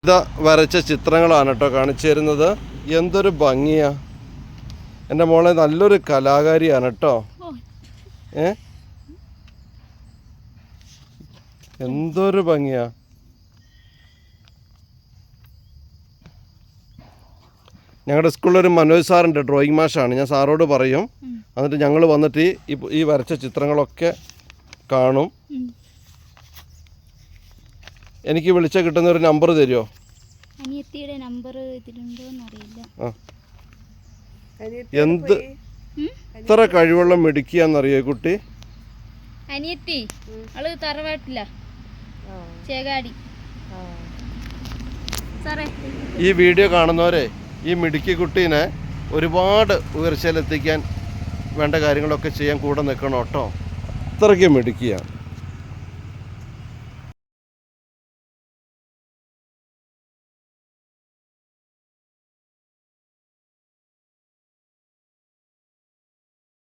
ഇതാ വരച്ച ചിത്രങ്ങളാണ് കേട്ടോ കാണിച്ചു തരുന്നത്. എന്തൊരു ഭംഗിയാ. എൻ്റെ മോളെ നല്ലൊരു കലാകാരിയാണ് കേട്ടോ. എന്തൊരു ഭംഗിയാ. ഞങ്ങളുടെ സ്കൂളിലൊരു മനോജ് സാറുണ്ട്, ഡ്രോയിങ് മാഷാണ്. ഞാൻ സാറോട് പറയും, എന്നിട്ട് ഞങ്ങൾ വന്നിട്ട് ഈ വരച്ച ചിത്രങ്ങളൊക്കെ കാണും. എനിക്ക് വിളിച്ചാൽ കിട്ടുന്ന ഒരു നമ്പർ തരുമോ? അനിയത്തിയുടെ നമ്പർ ഇതിലുണ്ടോന്ന് അറിയില്ല. എന്ത് ഇത്ര കഴിവുള്ള മിടുക്കിയാന്നറിയോ കുട്ടി? അനിയത്തി അവള് തറവാട്ടില്ല, ചേകാടി. സാറേ, ഈ വീഡിയോ കാണുന്നവരെ ഈ മിടുക്കി കുട്ടീനെ ഒരുപാട് ഉയർച്ചയിലെത്തിക്കാൻ വേണ്ട കാര്യങ്ങളൊക്കെ ചെയ്യാൻ കൂടെ നിൽക്കണം കേട്ടോ. അത്രയ്ക്ക് മിടുക്കിയാണ്.